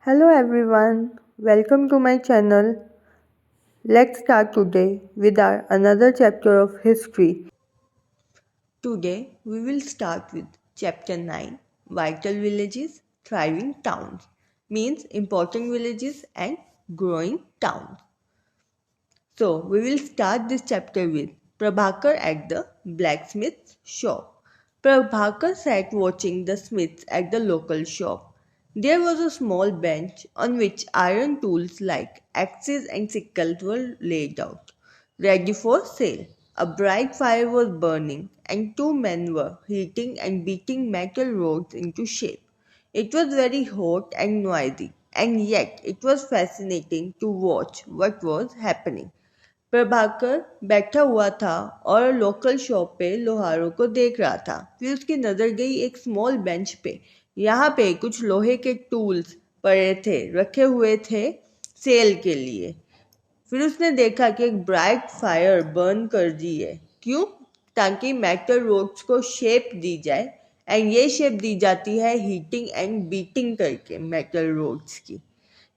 Hello everyone, welcome to my channel. Let's start today with our another chapter of history. Today we will start with chapter 9 Vital Villages, Thriving Towns, means important villages and growing towns. So we will start this chapter with Prabhakar at the blacksmith's shop. Prabhakar sat watching the smiths at the local shop. There was a small bench on which iron tools like axes and sickles were laid out, ready for sale. A bright fire was burning, and two men were heating and beating metal rods into shape. It was very hot and noisy, and yet it was fascinating to watch what was happening. Prabhakar बैठा हुआ था और local shop पे लोहारों को देख रहा था। फिर उसकी नज़र गई एक स्मॉल बेंच पे। यहाँ पे कुछ लोहे के टूल्स पड़े थे, रखे हुए थे सेल के लिए। फिर उसने देखा कि एक ब्राइट फायर बर्न कर दी है। क्यों? ताकि मेटल रोड्स को शेप दी जाए, एंड ये शेप दी जाती है हीटिंग एंड बीटिंग करके मेटल रोड्स की।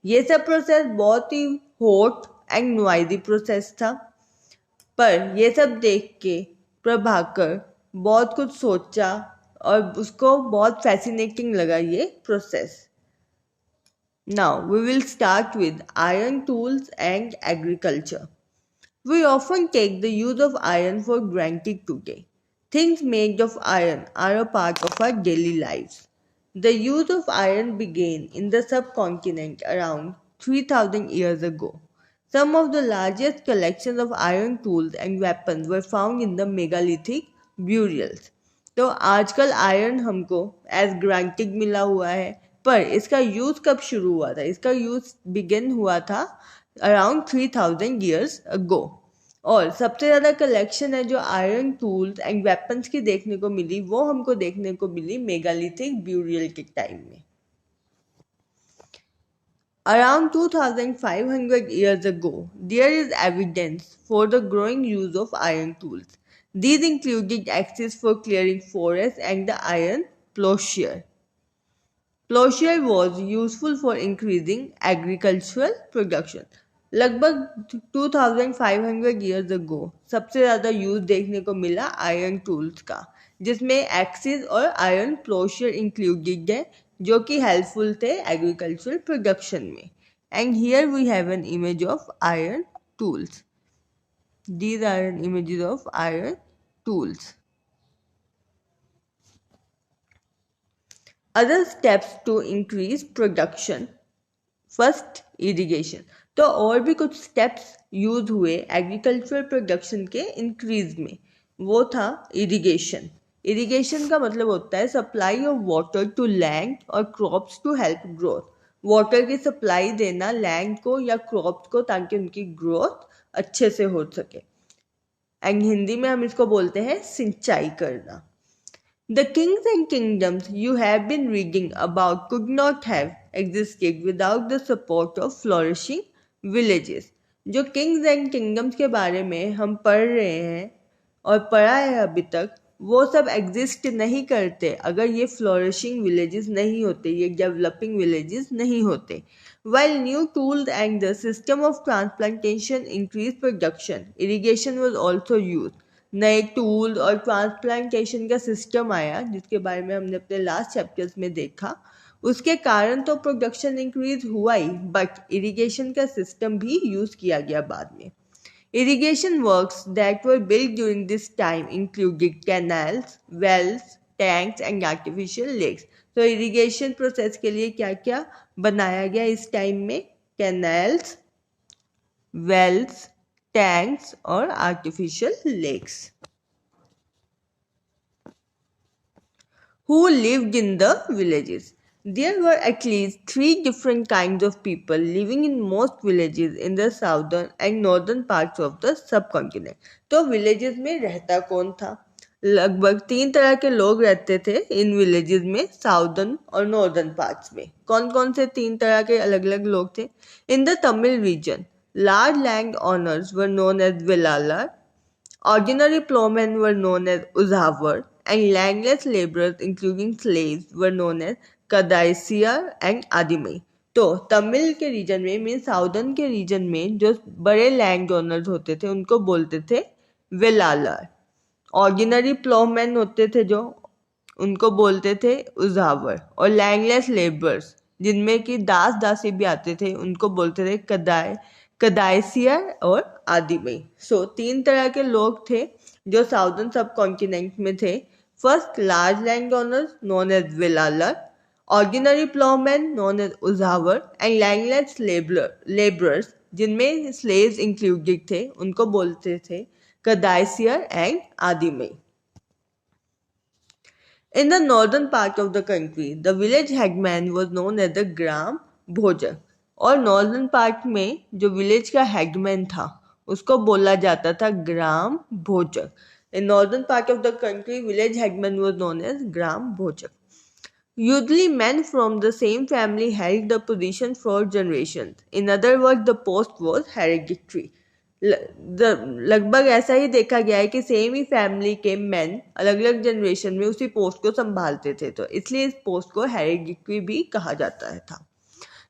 ये सब प्रोसेस बहुत ही हॉट एंड नॉइजी प्रोसेस था। पर ये सब देख के प्रभाकर बहुत कुछ सोचा और उसको बहुत फैसिनेटिंग लगा ये process. Now we will start with iron tools and agriculture. We often take the use of iron for granted today. Things made of iron are a part of our daily lives. The use of iron began in the subcontinent around 3000 years ago. Some of the largest collections of iron tools and weapons were found in the megalithic burials. तो आजकल iron हमको as granted मिला हुआ है, पर इसका use कब शुरू हुआ था? इसका यूज बिगिन हुआ था अराउंड 3000 ईयर्स अगो। और सबसे ज़्यादा कलेक्शन है जो आयरन टूल्स एंड वेपन्स की देखने को मिली, वो हमको देखने को मिली मेगालिथिक ब्यूरियल के टाइम में। Around 2500 years ago, there is evidence for the growing use of iron tools. These included axes for clearing forests and the iron plowshare. Plowshare was useful for increasing agricultural production. लगभग 2500 years ago सबसे ज़्यादा use देखने को मिला iron tools का, जिसमें axis और iron प्लोशर included है, जो कि हेल्पफुल थे एग्रीकल्चरल प्रोडक्शन में। And here we have an image of iron tools. These are an images of iron tools. Other steps to increase production. First irrigation. तो और भी कुछ स्टेप्स यूज हुए एग्रीकल्चरल प्रोडक्शन के इंक्रीज में, वो था इरिगेशन। इरिगेशन का मतलब होता है supply of water to land और crops to help growth. Water की सप्लाई देना लैंड को या क्रॉप्स को ताकि उनकी ग्रोथ अच्छे से हो सके। एंड हिंदी में हम इसको बोलते हैं सिंचाई करना। The kings and kingdoms you have been reading about could not have existed without the support of flourishing villages. जो kings and kingdoms के बारे में हम पढ़ रहे हैं और पढ़ा है अभी तक, वो सब एग्जिस्ट नहीं करते अगर ये फ्लोरिशिंग विलेजेस नहीं होते, ये डेवलपिंग विलेजेस नहीं होते। While new tools and the system of transplantation increased production, irrigation was also used. नए टूल और ट्रांसप्लांटेशन का सिस्टम आया, जिसके बारे में हमने अपने लास्ट चैप्टर्स में देखा। उसके कारण तो प्रोडक्शन इंक्रीज हुआ ही, बट इरिगेशन का सिस्टम भी यूज किया गया बाद में। Irrigation works that were built during this time included canals, wells, tanks and artificial lakes. तो इरिगेशन प्रोसेस के लिए क्या क्या बनाया गया इस टाइम में? कैनाल्स, वेल्स, टैंक्स और artificial lakes. Who lived in the villages? There were at least 3 different kinds of people living in most villages in the southern and northern parts of the subcontinent. तो villages में रहता कौन था? लगभग 3 तरह के लोग रहते थे इन villages में, साउदर्न और नॉर्दर्न पार्ट्स में। कौन कौन से 3 तरह के अलग अलग लोग थे? In the Tamil region, large land owners were known as Vellalar, ordinary plowmen were known as Uzavar, and landless laborers including slaves were known as Kadaisiar and Adimai. तो तमिल के रीजन में मीन साउदर्न के reason में जो बड़े land owners होते थे उनको बोलते थे वेलालर। ऑर्डिनरी प्लॉमैन होते थे जो उनको बोलते थे उजावर। और लैंडलेस लेबर्स जिनमें कि दास दासी भी आते थे उनको बोलते थे कदाइसियर और आदिमई। सो 3 तरह के लोग थे जो साउदर्न सब कॉन्टिनेंट में थे। First, large land owners known as Vellalar, ordinary ploughman known as Uzhavar and landless labourers जिनमें स्लेव्स इंक्लूडेड थे उनको बोलते थे Kadaisiyar and Adimai. In the northern part of the country, the village headman was known as the ग्राम भोजक। और northern part में जो village का headman था उसको बोला जाता था ग्राम भोजक। In northern part of the country, village headman was known as gram Bhojak. Usually, men from the same family held the position for generations. In other words, the post was hereditary. लगभग ऐसा ही देखा गया है कि same ही family के man अलग अलग generation में उसी पोस्ट को संभालते थे, तो इसलिए इस पोस्ट को हेरिडिटरी भी कहा जाता है था।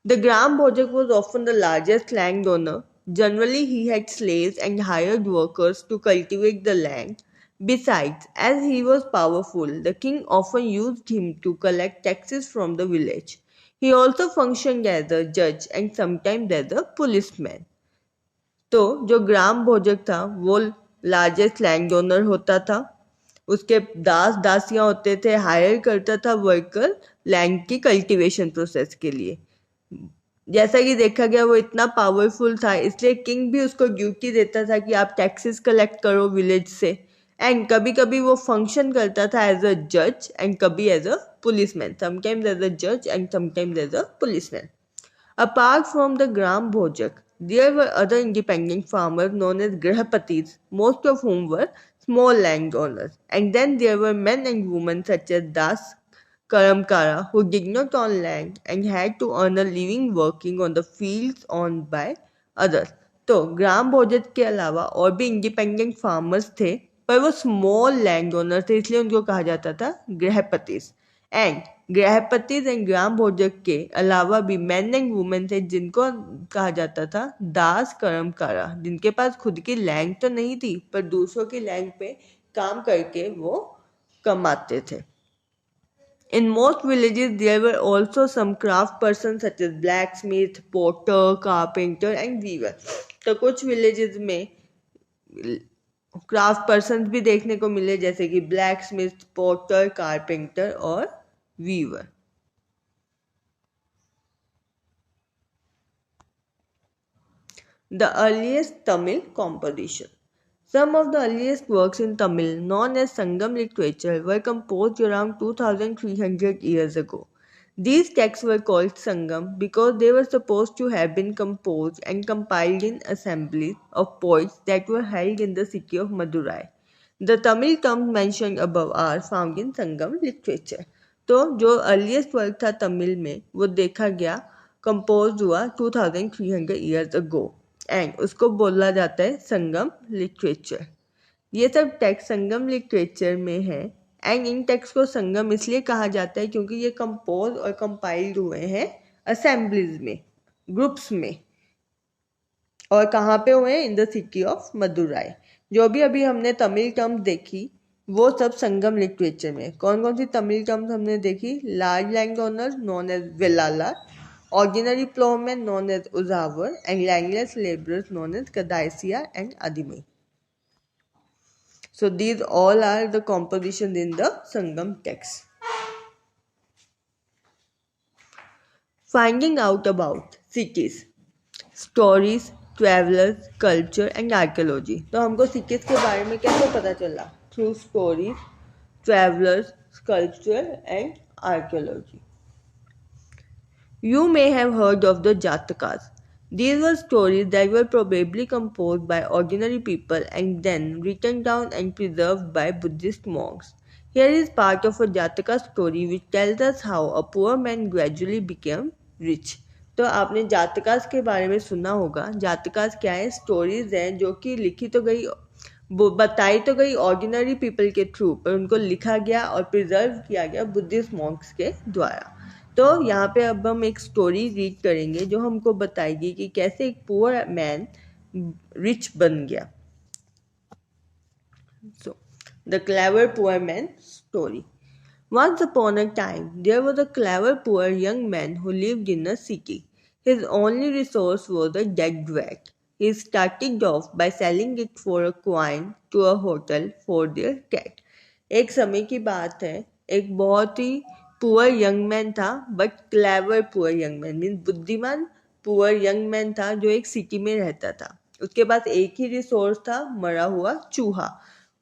The gram bhojak was often the largest land owner. Generally he had slaves and hired workers to cultivate the land. Besides, as he was powerful, the king often used him to collect taxes from the village. He also functioned as a judge and sometimes as a policeman. तो जो ग्राम भोजक था वो largest land owner होता था, उसके दास दासियां होते थे, higher करता था वर्कर लैंड की कल्टीवेशन प्रोसेस के लिए। जैसा कि देखा गया वो इतना पावरफुल था इसलिए किंग भी उसको ड्यूटी देता था कि आप टैक्सेस कलेक्ट करो विलेज से। एंड कभी कभी वो फंक्शन करता था एज अ जज एंड कभी as a policeman, sometimes as a जज and sometimes as a policeman. Apart from the Gram Bhojak, there were other independent farmers known as Grahapatis, most of whom were small landowners. And then there were men and women such as Das Karamkara who did not own land and had to earn a living working on the fields owned by others. तो ग्राम भोजक के अलावा और भी independent farmers थे पर वो small land owner थे इसलिए उनको कहा जाता था गृहपतिस। एंड गृहपतिस एंड ग्राम भोजक के अलावा भी मैन एंड वुमेन थे जिनको कहा जाता था दास कर्मकारा, जिनके पास खुद की लैंड तो नहीं थी पर दूसरों की लैंड पे काम करके वो कमाते थे। In most villages, there were also some craft persons such as blacksmith, potter, carpenter and weaver. तो कुछ villages में क्राफ्ट पर्सन भी देखने को मिले जैसे कि ब्लैक स्मिथ, पोटर, कारपेंटर और Weaver. The earliest Tamil composition. Some of the earliest works in Tamil, known as Sangam literature, were composed around 2300 years ago. These texts were called Sangam because they were supposed to have been composed and compiled in assemblies of poets that were held in the city of Madurai. The Tamil terms mentioned above are found in Sangam literature. तो जो earliest work था तमिल में वो देखा गया compose हुआ 2300 years ago and उसको बोला जाता है संगम लिटरेचर। ये सब टेक्स्ट संगम लिटरेचर में है एंड इन टेक्स्ट को संगम इसलिए कहा जाता है क्योंकि ये कंपोज और कंपाइल्ड हुए हैं असेंबलीज में, ग्रुप्स में। और कहाँ पे हुए हैं? In the city of Madurai. जो भी अभी हमने तमिल टर्म्स देखी वो सब संगम लिटरेचर में। कौन कौन सी तमिल टर्म्स हमने देखी? Large land owner known as Vellala, ordinary ploughman known as Uzavar and landless laborers known as Kadaisia and Adimai. So these all are the compositions in the Sangam text. Finding out about cities, stories, travelers, culture and archaeology. तो हमको cities के बारे में कैसे पता चला? Through stories, travelers, culture and archaeology. You may have heard of the Jatakas. These were stories that were probably composed by ordinary people and then written down and preserved by Buddhist monks. Here is part of a Jataka story which tells us how a poor man gradually became rich. तो आपने जातकास के बारे में सुना होगा। जातकास क्या है? Stories हैं जो कि लिखी तो गई, बताई तो गई ऑर्डिनरी पीपल के थ्रू, पर उनको लिखा गया और प्रिजर्व किया गया बुद्धिस्ट मॉन्क्स के द्वारा। तो यहाँ पे अब हम एक स्टोरी रीड करेंगे जो हमको बताएगी कि कैसे एक पुअर मैन रिच बन गया. So, the clever poor man story. Once upon a time, there was a clever poor young man who lived in a city. His only resource was a dead rat. He started off by selling it for a coin to a hotel for their cat. एक समय की बात है, एक बहुत ही poor young man था, but clever poor young man means बुद्धिमान poor young man था जो एक सिटी में रहता था. उसके पास एक ही रिसोर्स था, मरा हुआ चूहा.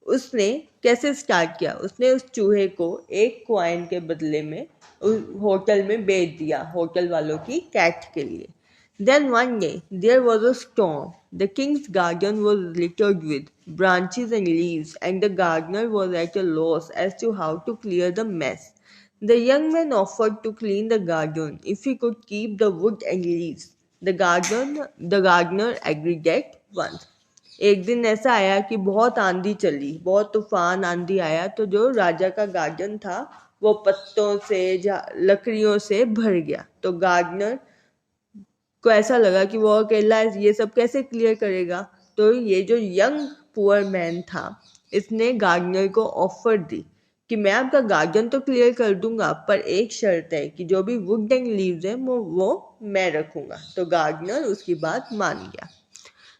उसने कैसे स्टार्ट किया? उसने उस चूहे को एक क्वाइन के बदले में उस होटल में बेच दिया, होटल वालों की कैट के लिए. Then one day there was a storm. The king's garden was littered with branches and leaves, and the gardener was at a loss as to how to clear the mess. The young man offered to clean the garden if he could keep the wood and leaves. The gardener agreed at once. एक दिन ऐसा आया कि बहुत आंधी चली, बहुत तूफान आंधी आया, तो जो राजा का गार्डन था वो पत्तों से लकड़ियों से भर गया. तो गार्डनर को ऐसा लगा कि वो अकेला ये सब कैसे क्लियर करेगा. तो ये जो यंग पुअर मैन था, इसने गार्डनर को ऑफर दी कि मैं आपका गार्डन तो क्लियर कर दूंगा, पर एक शर्त है कि जो भी वुड एंड लीव्स है वो मैं रखूंगा. तो गार्डनर उसकी बात मान गया.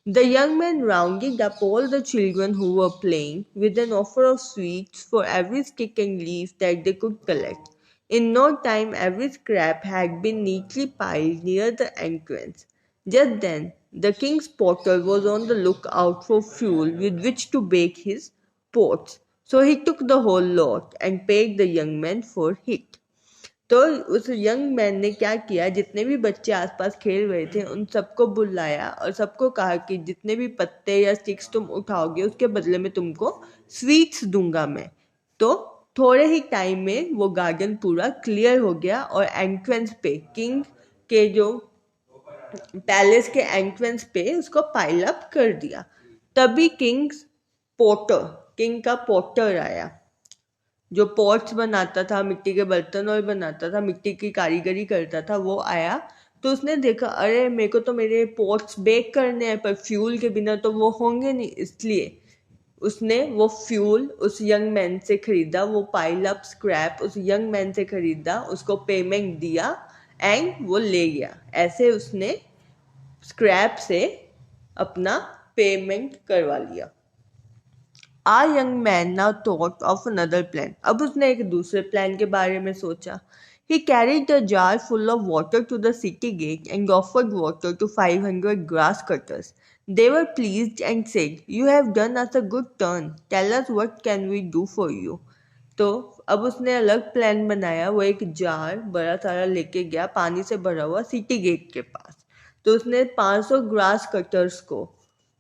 The young man rounded up all the children who were playing with an offer of sweets for every stick and leaf that they could collect. In no time, every scrap had been neatly piled near the entrance. Just then, the king's potter was on the lookout for fuel with which to bake his pots. So he took the whole lot and paid the young man for it. तो उस young man ने क्या किया, जितने भी बच्चे आसपास खेल रहे थे उन सबको बुलाया और सबको कहा कि जितने भी पत्ते या स्टिक्स तुम उठाओगे उसके बदले में तुमको स्वीट्स दूंगा मैं. तो थोड़े ही टाइम में वो गार्डन पूरा क्लियर हो गया और एंट्रेंस पे, किंग के जो पैलेस के एंट्रेंस पे उसको पाइल अप कर दिया. तभी किंग का पोटर आया, जो पॉट्स बनाता था, मिट्टी के बर्तन और बनाता था, मिट्टी की कारीगरी करता था, वो आया. तो उसने देखा, अरे मेरे को तो मेरे पॉट्स बेक करने हैं, पर फ्यूल के बिना तो वो होंगे नहीं. इसलिए उसने वो फ्यूल उस यंग मैन से खरीदा, वो पाइल अप स्क्रैप उस यंग मैन से खरीदा, उसको पेमेंट दिया एंड वो ले गया. ऐसे उसने स्क्रैप से अपना पेमेंट करवा लिया. Our young man now thought of another plan. अब उसने एक दूसरे प्लान के बारे में सोचा. He carried a jar full of water to the city gate and offered water to 500 grass cutters. They were pleased and said, "You have done us a good turn. Tell us what can we do for you." तो अब उसने अलग plan बनाया. वो एक jar बड़ा सारा लेके गया, पानी से भरा हुआ, सिटी गेट के पास. तो उसने 500 ग्रास कटर्स को,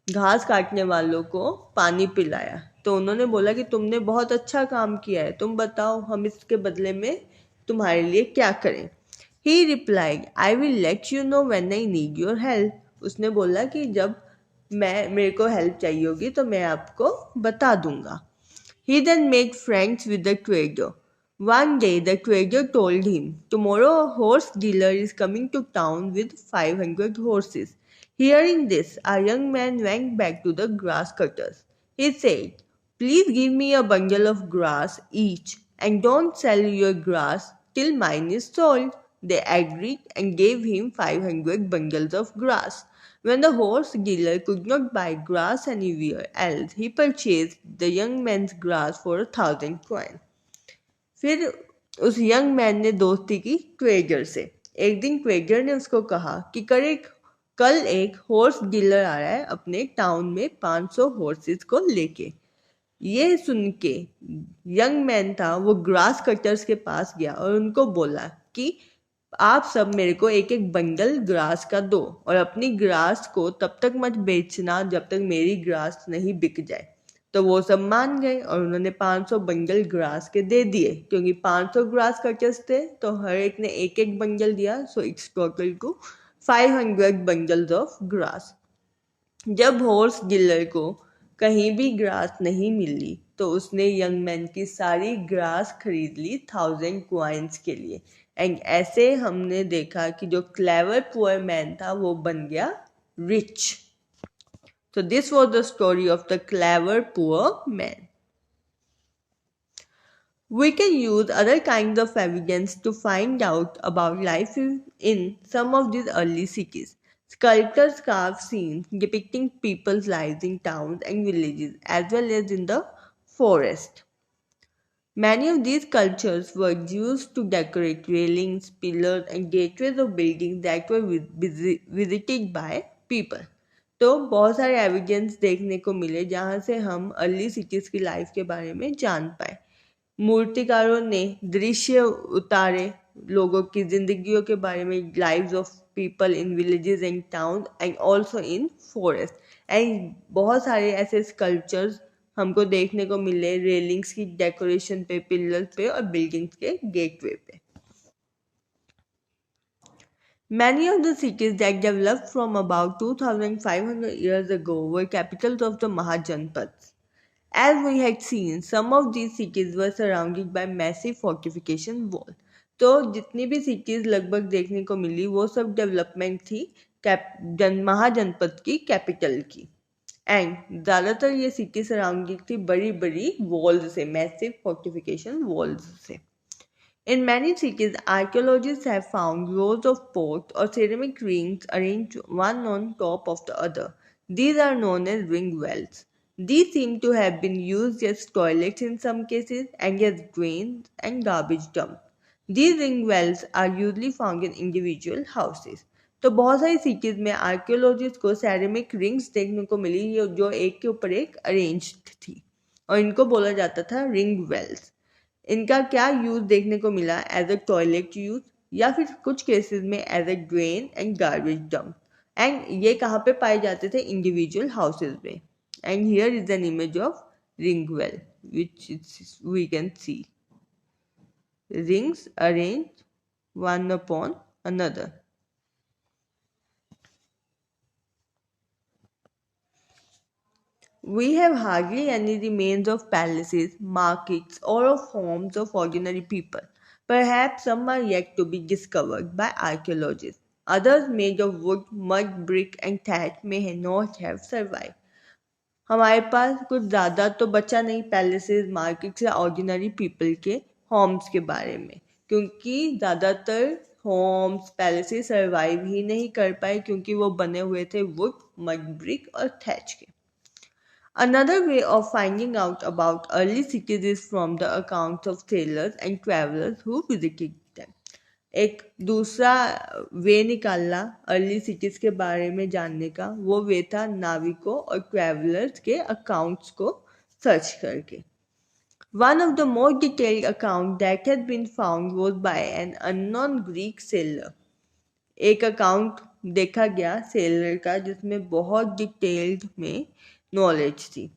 घास काटने वालों को पानी पिलाया. तो उन्होंने बोला कि तुमने बहुत अच्छा काम किया है, तुम बताओ हम इसके बदले में तुम्हारे लिए क्या करें. He replied, "I will let you know when I need your help." उसने बोला कि जब मेरे को हेल्प चाहिए होगी तो मैं आपको बता दूंगा. He then made friends with the trader. One day the trader told him, "Tomorrow a horse dealer is coming to town with 500 horses." Hearing this, our young man went back to the grass cutters. He said, "Please give me a bundle of grass each, and don't sell your grass till mine is sold." They agreed and gave him 500 bundles of grass. When the horse dealer could not buy grass anywhere else, he purchased the young man's grass for 1,000 coins. फिर उस young man ने दोस्ती की trader से. एक दिन trader ने उसको कहा कि कल एक हॉर्स डीलर आ रहा है अपने टाउन में 500 हॉर्सेस को लेके. ये सुन के यंग मैन था, वो ग्रास कटर्स के पास गया और उनको बोला कि आप सब मेरे को एक एक बंडल ग्रास का दो, और अपनी ग्रास को तब तक मत बेचना जब तक मेरी ग्रास नहीं बिक जाए. तो वो सब मान गए और उन्होंने 500 बंडल ग्रास के दे दिए. क्योंकि 500 ग्रास कटर्स थे तो हर एक ने एक एक बंडल दिया. So it's total two 500 bundles of grass. जब हॉर्स डीलर को कहीं भी ग्रास नहीं मिली तो उसने यंग मैन की सारी ग्रास खरीद ली 1,000 कॉइन्स के लिए. एंड ऐसे हमने देखा कि जो क्लेवर पुअर मैन था वो बन गया rich. So this was the story of the clever poor man. We can use other kinds of evidence to find out about life in some of these early cities. Sculptors carved scenes depicting people's lives in towns and villages as well as in the forest. Many of these sculptures were used to decorate railings, pillars, and gateways of buildings that were visited by people. तो बहुत सारे evidence देखने को मिले जहाँ से हम early cities की लाइफ के बारे में जान पाए. मूर्तिकारों ने दृश्य उतारे लोगों की जिंदगियों के बारे में, lives of people in villages and town and also in forest. And बहुत सारे ऐसे स्कल्पचर्स हमको देखने को मिले रेलिंग्स की डेकोरेशन पे, पिलर्स पे और बिल्डिंग्स के गेटवे पे. Many of the cities that developed from about 2500 years ago were capitals of the Mahajanpads. As we had seen, some of these cities were surrounded by massive fortification wall. तो जितनी भी cities लगभग देखने को मिली वो सब development थी महाजनपद की कैपिटल की. एंड ज़्यादातर ये सिटी सराउंडिंग थी बड़ी बड़ी वॉल्स से, मैसिव फोर्टिफिकेशन वॉल्स से. In many cities, archaeologists have found rows of pots or ceramic rings arranged one on top of the other. These are known as ring wells. These seem to have been used as toilets in some cases and as drains and garbage dumps. These ring wells are usually found in individual houses. तो बहुत सारी cities में archaeologist को ceramic rings देखने को मिली जो एक के ऊपर एक अरेंज्ड थी और इनको बोला जाता था रिंग वेल्स. इनका क्या यूज़ देखने को मिला? एज अ टॉयलेट यूज़ या फिर कुछ केसेस में as a drain and garbage dump. And ये कहाँ पे पाए जाते थे? इंडिविजुअल हाउसेज में. And here is an image of ring well which we can see rings arranged one upon another. We have hardly any remains of palaces, markets, or of homes of ordinary people. Perhaps some are yet to be discovered by archaeologists. Others made of wood, mud, brick, and thatch may not have survived. हमारे पास कुछ ज़्यादा तो बचा नहीं palaces, markets या ordinary people के Holmes के बारे में, क्योंकि ज़्यादातर होम्स पैलेसेस सर्वाइव ही नहीं कर पाए क्योंकि वो बने हुए थे वुड, मड ब्रिक और थैच के. Another way of finding out about early cities is from the accounts of sailors and travelers who visited them. एक दूसरा वे निकालना अर्ली सिटीज़ के बारे में जानने का, वो वे था नाविकों और ट्रैवलर्स के अकाउंट्स को सर्च करके. One of the more detailed accounts that has been found was by an unknown Greek sailor. एक अकाउंट देखा गया सेलर का जिसमें बहुत डिटेल्ड में नॉलेज थी.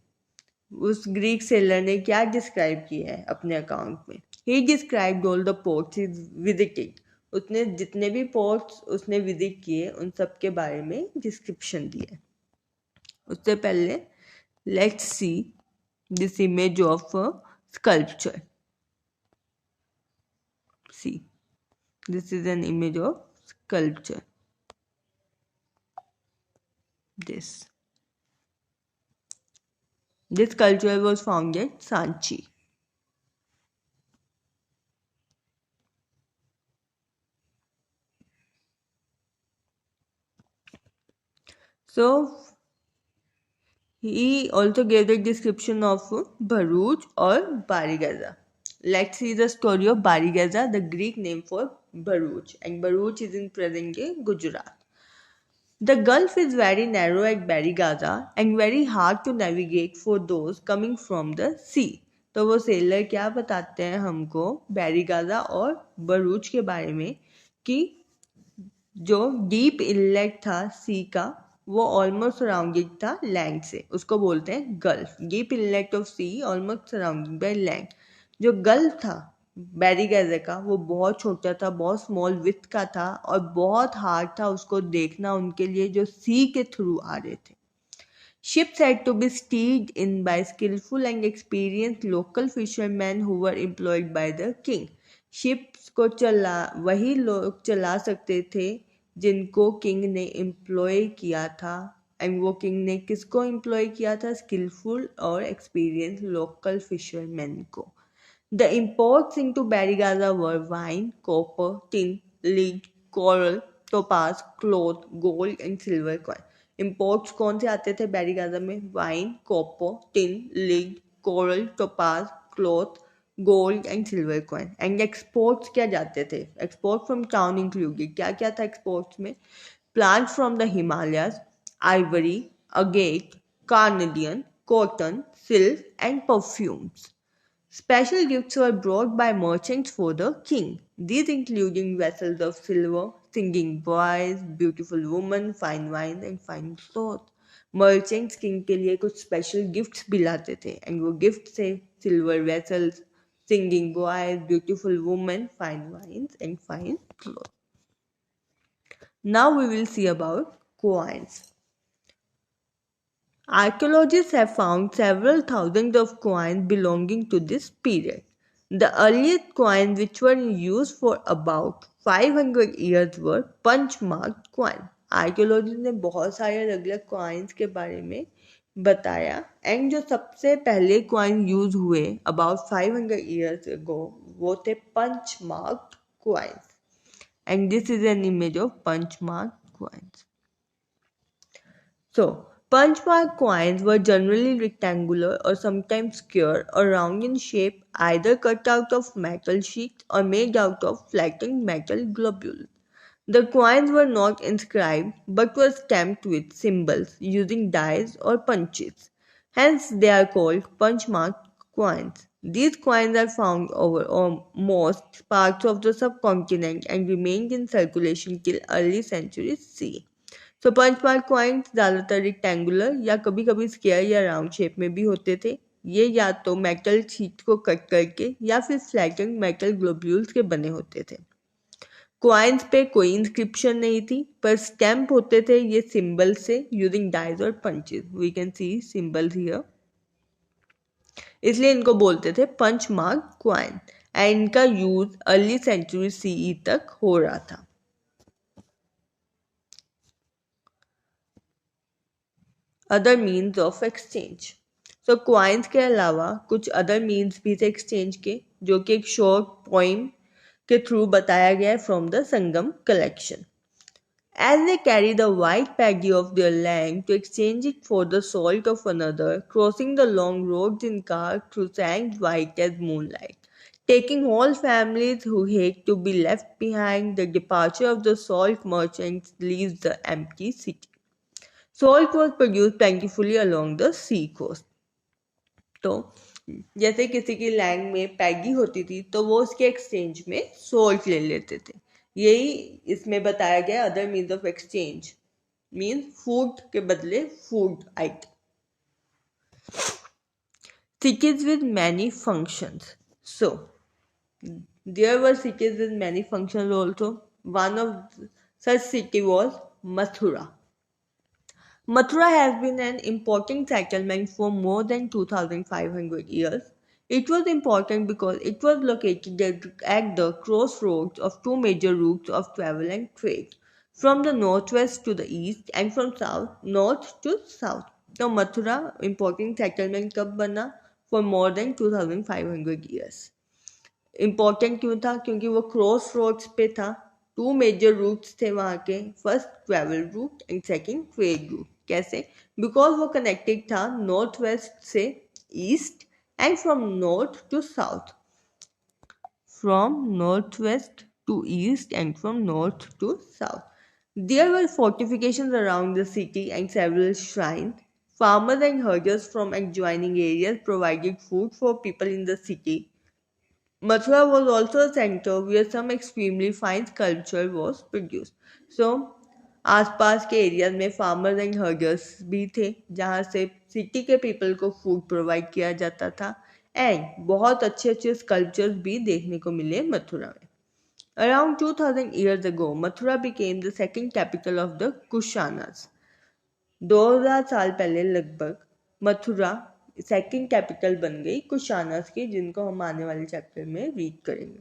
उस ग्रीक सेलर ने क्या डिस्क्राइब किया है अपने अकाउंट में? ही described all the ports he visited. उसने जितने भी पोर्ट्स उसने विजिट किए उन सब के बारे में डिस्क्रिप्शन दिया. उससे पहले let's see this image of a sculpture. See this is an image of sculpture. This sculpture was found at Sanchi. So he also gave the description of Bharuch or Barigaza. Let's see the story of Barigaza, the Greek name for Bharuch, and Bharuch is in present-day Gujarat. The Gulf is very narrow at Barigaza and very hard to navigate for those coming from the sea. तो वो seller क्या बताते हैं हमको बैरीगाजा और बरूच के बारे में कि जो डीप इनलेट था सी का वो ऑलमोस्ट सराउंडेड था लैंड से, उसको बोलते हैं gulf. Deep inlet of sea almost surrounded by land. जो गल्फ था बैरीगाजा का वो बहुत छोटा था, बहुत स्मॉल विथ का था और बहुत हार्ड था उसको देखना उनके लिए जो सी के थ्रू आ रहे थे. Ships had to be steered in by skillful and experienced local fishermen who were employed by the king. Ships को वही लोग चला सकते थे जिनको किंग ने एम्प्लॉय किया था। एंड वो किंग ने किसको एम्प्लॉय किया था? स्किलफुल और एक्सपीरियंस लोकल फिशरमैन को। The imports into Barigaza were wine, copper, tin, lead, coral, topaz, cloth, gold and silver coin. Imports कौन से आते थे बैरीगाजा में? Wine, copper, tin, lead, coral, topaz, cloth, gold and silver coin. And exports क्या जाते थे? Export from town included क्या क्या था एक्सपोर्ट्स में? Plant from the Himalayas, Ivory, agate, carnelian, cotton, silk and perfumes. Special gifts were brought by merchants for the king. These including vessels of silver, singing boys, beautiful women, fine wine and fine cloth. Merchants king के लिए कुछ special gifts भी लाते थे and वो gifts थे silver vessels, singing boys, beautiful women, fine wines and fine cloth. Now we will see about coins. Archaeologists have found several thousands of coins belonging to this period. The earliest coins which were in use for about 500 years were punch-marked coins. Archaeologists ने बहुत सारे अलग अलग coins के बारे में बताया and जो सबसे पहले coin यूज हुए about 500 years ago वो थे punch-marked coins. And this is an image of punch-marked coins. So, punch-marked coins were generally rectangular or sometimes square or round in shape, either cut out of metal sheets or made out of flattened metal globules. The coins were not inscribed but were stamped with symbols using dies or punches. Hence, they are called punch-marked coins. These coins are found over most parts of the subcontinent and remained in circulation till early centuries CE. So punch mark coins ज़्यादातर rectangular या कभी कभी square या round shape में भी होते थे। ये या तो मेटल शीट को कट करके या फिर फ्लैटेंड मेटल ग्लोब्यूल्स के बने होते थे। कॉइन्स पे कोई इंस्क्रिप्शन नहीं थी पर स्टैम्प होते थे ये सिंबल से यूजिंग डाइज और punches. We can see symbols here, इसलिए इनको बोलते थे पंच मार्क कॉइन एंड इनका यूज अर्ली सेंचुरी सीई तक हो रहा था। Other means of exchange. So coins के अलावा कुछ अदर मीन्स भी थे एक्सचेंज के, जो कि एक शॉर्ट पोइम के थ्रू बताया गया है from the Sangam collection. As they carry the white paggy of their land to exchange it for the salt of another, crossing the long roads in cars through sands white as moonlight, taking whole families who hate to be left behind, the departure of the salt merchants leaves the empty city. Salt was produced plentifully along the sea coast. तो जैसे किसी की land में पैगी होती थी तो वो उसके एक्सचेंज में सॉल्ट ले लेते थे। यही इसमें बताया गया other means of exchange, means food के बदले food item. Cities with many functions. So, there were cities with many functions also. One of such city was Mathura. Mathura has been an important settlement for more than 2,500 years. It was important because it was located at the crossroads of two major routes of travel and trade, from the northwest to the east and from north to south. तो Mathura important settlement कब बना? For more than 2,500 years. Important क्यों था? क्योंकि वो cross roads पे था। To major roots थे वहाँ के, first travel route and second trade route. कैसे? बिकॉज वो कनेक्टेड था नॉर्थ वेस्ट से east and from north to south, from north west to east and from north to south. There were fortifications around the city and several shrines. Farmers and herders from adjoining areas provided food for people in the city. Mathura was also a center where some extremely fine sculpture was produced. So, आसपास के areas में farmers and herders भी थे जहाँ से city के people को food provide किया जाता था एंड बहुत अच्छे अच्छे स्कल्पचर्स भी देखने को मिले मथुरा में। Around 2000 years ago, Mathura became the second capital of the Kushanas. 2000 साल पहले लगभग मथुरा सेकंड कैपिटल बन गई कुशानास की, जिनको हम आने वाले चैप्टर में रीड करेंगे।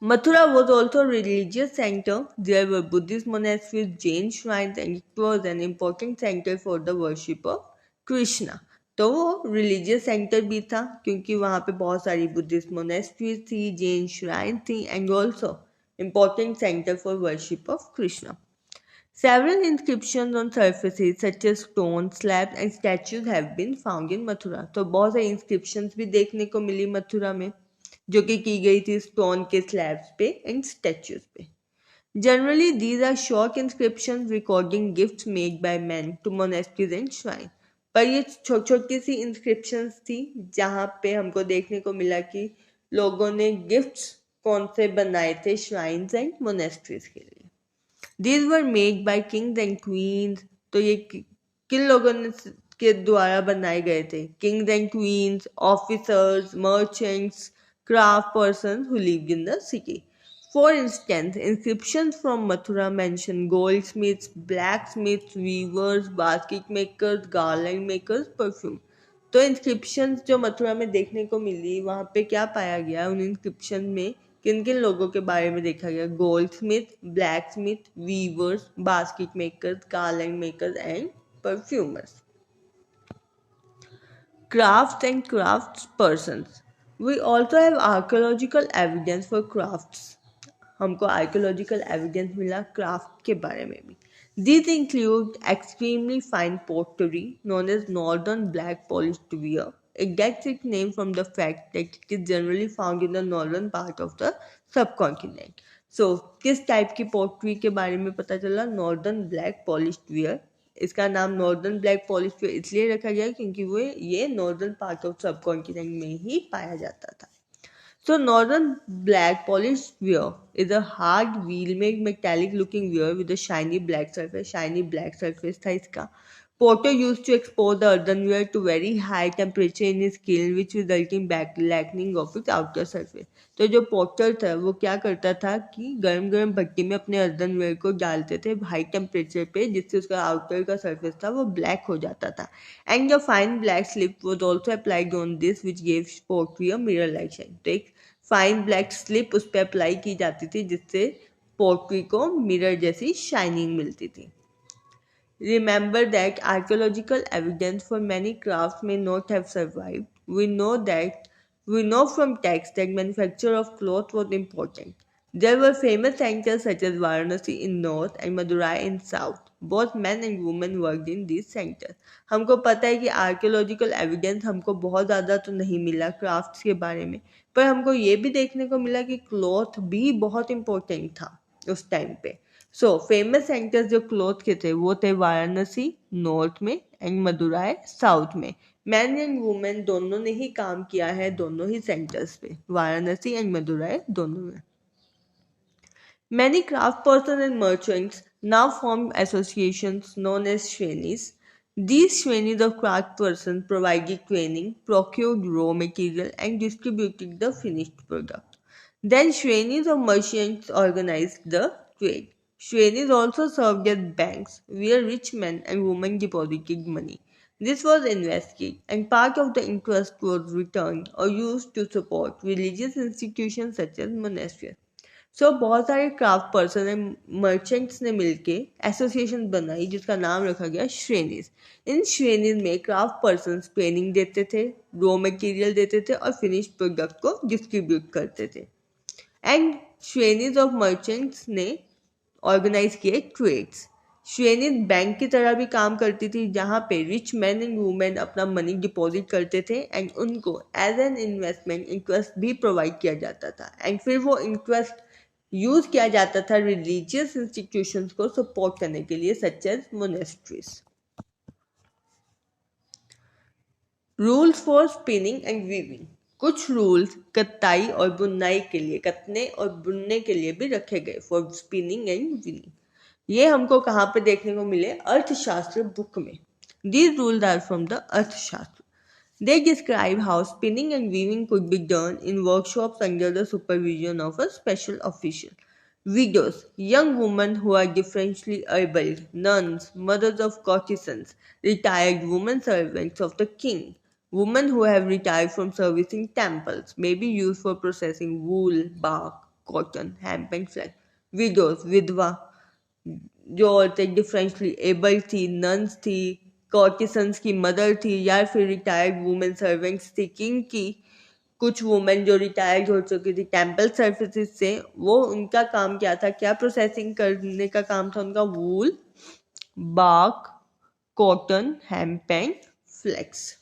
Mathura was also a religious center. There were Buddhist monasteries, Jain shrines, and it was an important center for the worship of Krishna. तो वो रिलीजियस सेंटर भी था क्योंकि वहाँ पे बहुत सारी बुद्धिस्ट मोनेस्ट्रीज थी, जैन श्राइन थी and also important center for worship of Krishna. Several inscriptions on surfaces such as stone, slabs and statues have been found in Mathura. तो बहुत सारी inscriptions भी देखने को मिली मथुरा में जो कि की गई थी स्टोन के स्लैब्स पे एंड स्टैच्यूज पे. Generally, these are short inscriptions recording gifts made by men to monasteries and shrines. पर ये छोटी सी inscriptions थी जहाँ पे हमको देखने को मिला कि लोगों ने गिफ्ट्स कौन से बनाए थे shrines and monasteries के लिए. These were made by kings and queens. तो ये किन लोगों ने के द्वारा बनाए गए थे? Kings and queens, officers, merchants, craft persons who lived in the city. For instance, inscriptions from Mathura mention goldsmiths, blacksmiths, weavers, basket makers, garland makers, perfume. तो इंस्क्रिप्शंस जो मथुरा में देखने को मिली वहाँ पे क्या पाया गया उन इंस्क्रिप्शन में किन किन लोगों के बारे में देखा गया? Goldsmith, blacksmith, weavers, basket makers, garland makers and perfumers. Crafts and crafts persons. We also have archaeological evidence for crafts. हमको आर्कियोलॉजिकल एविडेंस मिला क्राफ्ट के बारे में भी. These include extremely fine pottery known as northern black polished ware. It gets its name from the fact that it is generally found in the northern part of the subcontinent. So, किस type की pottery के बारे में पता चला? Northern black polished where. इसका नाम northern black polished where इसलिए रखा गया क्योंकि वो ये नॉर्दर्न पार्ट ऑफ सबकॉन्टिनेंट में ही पाया जाता था. So northern black polished ware is a hard wheel-made metallic looking ware with a shiny black surface. Shiny black surface था इसका. Potter used to expose the earthenware to very high temperature in his kiln which result in blackening of its outer surface. तो जो Potter था वो क्या करता था कि गर्म गर्म भट्टी में अपने earthenware को डालते थे हाई टेम्परेचर पे जिससे उसका आउटर का सरफेस था वो ब्लैक हो जाता था. And the fine black slip was also applied on this which give pottery a mirror like shine. तो एक फाइन ब्लैक स्लिप उस पर अप्लाई की जाती थी जिससे पोट्री को मिरर जैसी शाइनिंग मिलती थी. Remember that archaeological evidence for many crafts may not have survived. We know from texts that manufacture of cloth was important. There were famous centers such as Varanasi in north and Madurai in south. Both men and women worked in these centers. हमको पता है कि archaeological evidence हमको बहुत ज़्यादा तो नहीं मिला क्राफ्ट्स के बारे में, पर हमको ये भी देखने को मिला कि क्लॉथ भी बहुत इम्पोर्टेंट था उस टाइम पे. सो फेमस सेंटर्स जो क्लॉथ के थे वो थे वाराणसी नॉर्थ में एंड मदुराई साउथ में. मैन एंड वुमेन दोनों ने ही काम किया है दोनों ही सेंटर्स पे, वाराणसी एंड मदुराई दोनों में. Many craft persons and merchants now form associations known as Shrenis. These Shrenis of craft persons provided training, procured raw material, and distributed the finished product. Then Shrenis of merchants organized the trade. Shrenis also served as banks where rich men and women deposited money. This was invested, and part of the interest was returned or used to support religious institutions such as monasteries. सो बहुत सारे craft person and merchants ने मिलके association बनाई जिसका नाम रखा गया श्रेणीज. इन श्रेणीज में क्राफ्ट पर्सन ट्रेनिंग देते थे, रॉ मटेरियल देते थे और फिनिश प्रोडक्ट को डिस्ट्रीब्यूट करते थे. एंड श्रेणीज ऑफ मर्चेंट्स ने ऑर्गेनाइज किए ट्रेड्स. श्रेणीज बैंक की तरह भी काम करती थी जहाँ पे रिच मैन एंड वुमेन अपना मनी डिपॉजिट करते थे एंड उनको एज एन इन्वेस्टमेंट इंटरेस्ट भी प्रोवाइड किया जाता था एंड फिर वो इंटरेस्ट यूज किया जाता था रिलीजियस इंस्टीट्यूशंस को सपोर्ट करने के लिए such as monasteries. Rules for spinning and weaving. कुछ रूल्स कताई और बुनाई के लिए, कतने और बुनने के लिए भी रखे गए फॉर स्पिनिंग एंड वीविंग. ये हमको कहाँ पे देखने को मिले? अर्थशास्त्र बुक में. These rules are from the अर्थशास्त्र. They describe how spinning and weaving could be done in workshops under the supervision of a special official. Widows, young women who are differently abled, nuns, mothers of courtesans, retired women servants of the king, women who have retired from service in temples may be used for processing wool, bark, cotton, hemp and flax. Widows, विधवा, जो औरतें differently able थी, nuns थी, कॉर्टिसन्स की mother थी, या फिर retired women servants थी किंग की. कुछ वुमेन जो रिटायर्ड हो चुकी थी टेम्पल सर्विसेज से, वो उनका काम क्या था, क्या प्रोसेसिंग करने का काम था उनका? वूल, bark, cotton, hemp and flax.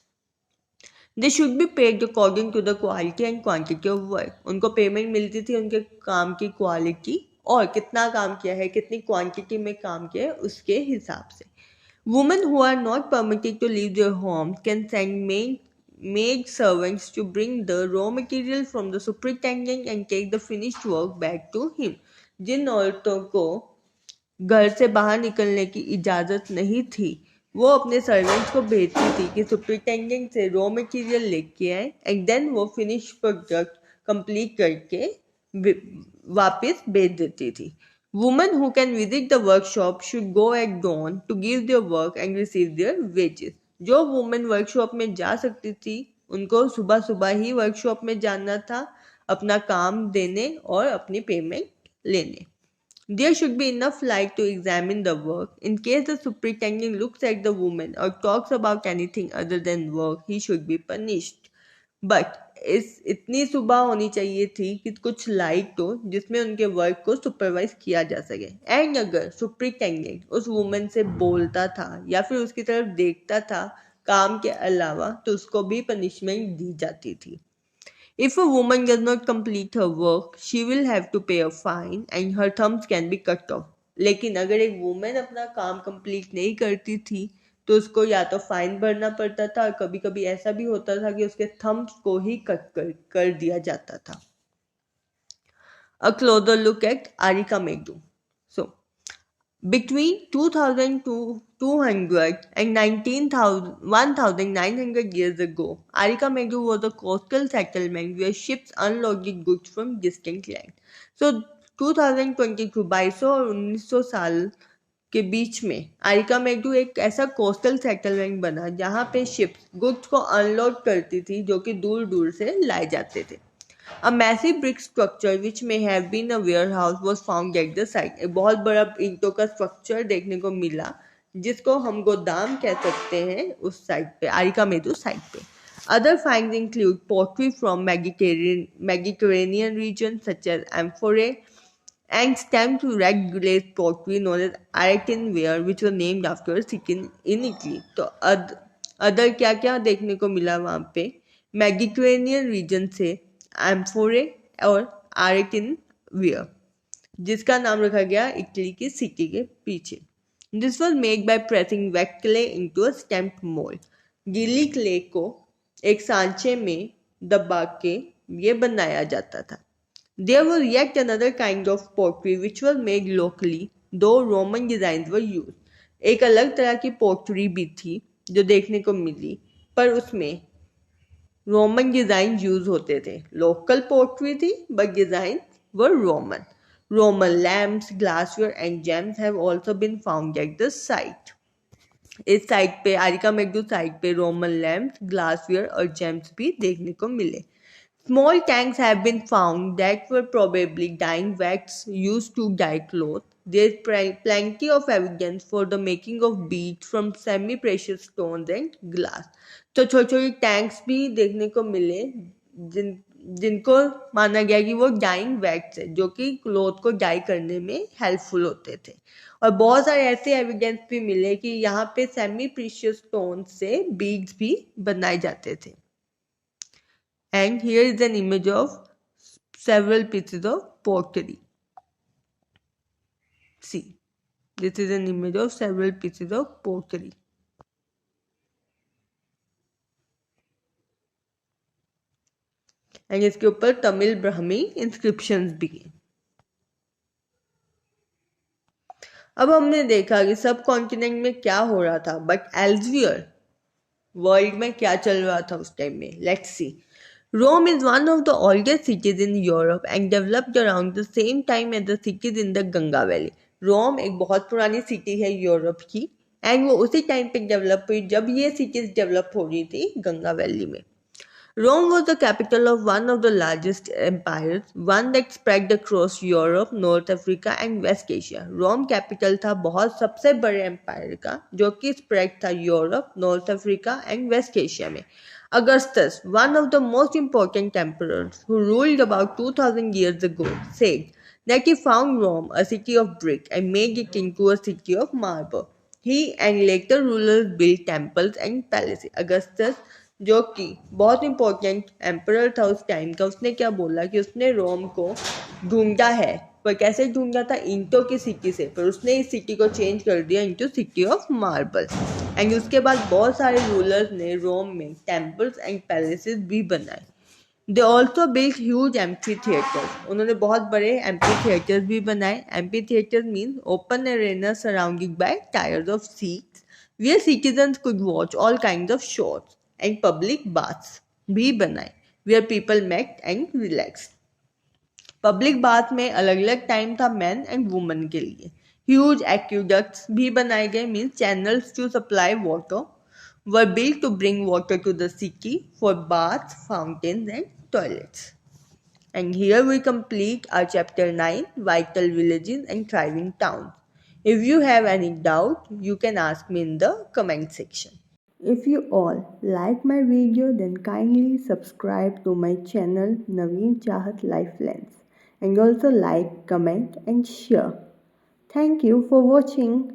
They should be paid according to the quality and quantity of work. उनको पेमेंट मिलती थी उनके काम की क्वालिटी और कितना काम किया है, कितनी क्वांटिटी में काम किया है उसके हिसाब से. Women who are not permitted to leave their homes can send maid servants to bring the raw material from the superintendent and take the finished work back to him. जिन औरतों को घर से बाहर निकलने की इजाज़त नहीं थी, वो अपने सर्वेंट्स को भेजती थी कि सुपरिटेंडेंट से रॉ मटेरियल लेके आए एंड देन वो फिनिश प्रोडक्ट कंप्लीट करके वापस भेज देती थी. Women who can visit the workshop should go at dawn to give their work and receive their wages. जो वुमेन वर्कशॉप में जा सकती थी उनको सुबह सुबह ही वर्कशॉप में जाना था अपना काम देने और अपनी पेमेंट लेने. There should be enough light to examine the work. In case the superintendent looks at the woman or talks about anything other than work, he should be punished. But इतनी सुबह होनी चाहिए थी कि कुछ लाइट हो जिसमें उनके वर्क को सुपरवाइज किया जा सके. एंड अगर सुपरिटेंडेंट उस वुमन से बोलता था या फिर उसकी तरफ देखता था काम के अलावा, तो उसको भी पनिशमेंट दी जाती थी. If a woman does not complete her work, she will have to pay a fine and her thumbs can be cut off. लेकिन अगर एक वुमेन अपना काम कंप्लीट नहीं करती थी तो उसको या तो फाइन भरना पड़ता था और कभी कभी ऐसा भी होता था कि उसके थम्स को ही कट कर दिया जाता था. A closer look at Arika Megdu. So, between 2200 and 1900 years ago, Arika Megdu was a coastal settlement where ships unloaded goods from distant land. So 2022 2200 और 1900 साल के बीच में आरिका मेगडू एक ऐसा कोस्टल सेटलमेंट बना जहाँ पे शिप्स गुड्स को अनलोड करती थी जो कि दूर दूर से लाए जाते थे. A massive brick structure which may have been a warehouse was found at the site. एक बहुत बड़ा ईंटों का स्ट्रक्चर देखने को मिला जिसको हम गोदाम कह सकते हैं उस साइट पे, आरिका मेगडू साइट पे. Other finds include pottery from Mediterranean region such as amphorae and stamped red glazed pottery known as Aretinware which was named after a city in Italy. तो अदर क्या क्या देखने को मिला वहाँ पे? मेडिटेरेनियन रीजन से एम्फोरे और आरेटिनवियर जिसका नाम रखा गया इटली की सिटी के पीछे. This was made by pressing wait clay into a stamp mould. गीली क्ले को एक सांचे में दबा के ये बनाया जाता था. There was yet another kind of pottery which was made locally, though Roman designs were used. एक अलग तरह की पोटरी भी थी जो देखने को मिली पर उसमें रोमन डिजाइन यूज होते थे. लोकल पोट्री थी but design were Roman. Roman lamps, glassware and gems have also been found at the site. इस साइट पे, आरिका मेगडू साइट पे रोमन लैम्प्स, ग्लासवेयर और जेम्स भी देखने को मिले. Small tanks have been found that were probably dyeing wax used to dye cloth. There is plenty of evidence for the making of beads from semi-precious stones and glass. तो छोटे छोटे tanks भी देखने को मिले जिनको माना गया कि वो डाइंग वैक्स है जो कि क्लोथ को डाई करने में हेल्पफुल होते थे. और बहुत सारे ऐसे एविडेंस भी मिले कि यहाँ पे सेमी प्रीशियस स्टोन से बीड्स भी बनाए जाते थे. And here is an image of several pieces of pottery. See, this is an image of several pieces of pottery. And इसके ऊपर तमिल ब्राह्मी इंस्क्रिप्शंस भी हैं. अब हमने देखा कि सब कॉन्टिनेंट में क्या हो रहा था, बट एल्सवियर वर्ल्ड में क्या चल रहा था उस टाइम में. Let's see. Rome is one of the oldest cities in Europe and developed around the same time as the cities in the Ganga Valley. Rome एक बहुत पुरानी सिटी है यूरोप की एंड वो उसी टाइम पे डेवलप हुई जब ये सिटीज डेवलप हो रही थी गंगा वैली में. Rome was the capital of one of the largest empires, one that spread across Europe, North Africa and West Asia. Rome capital था बहुत सबसे बड़े empire का जो कि spread था Europe, North Africa and West Asia में. Augustus, one of the most important emperors who ruled about 2000 years ago, said that he found Rome a city of brick and made it into a city of marble. He and later rulers built temples and palaces. Augustus जो कि बहुत important emperor था उस time का, उसने क्या बोला कि उसने रोम को ढूंढा है, पर कैसे ढूंढा था, ईंटों की सिटी से, पर उसने इस सिटी को चेंज कर दिया into city of marble. And उसके बाद बहुत सारे रूलर्स ने रोम में टेम्पल्स एंड पैलेसेस भी बनाए. They also built huge amphi theatres. उन्होंने बहुत बड़े एम्फी थिएटर्स भी बनाए. Amphi theatre means open Arena surrounded by tyres of seats where citizens could watch all kinds of shows, and public baths भी बनाए where people met and relaxed. Public bath में अलग अलग टाइम था man and woman के लिए. Huge एक्यूडक्ट्स भी बनाए गए means channels to supply water were built to bring water to the city for baths, fountains and toilets. And here we complete our chapter 9, Vital Villages and Thriving Towns. If you have any doubt, you can ask me in the comment section. If you all like my video, then kindly subscribe to my channel Naveen Chahat Lifelines and also like, comment and share. Thank you for watching.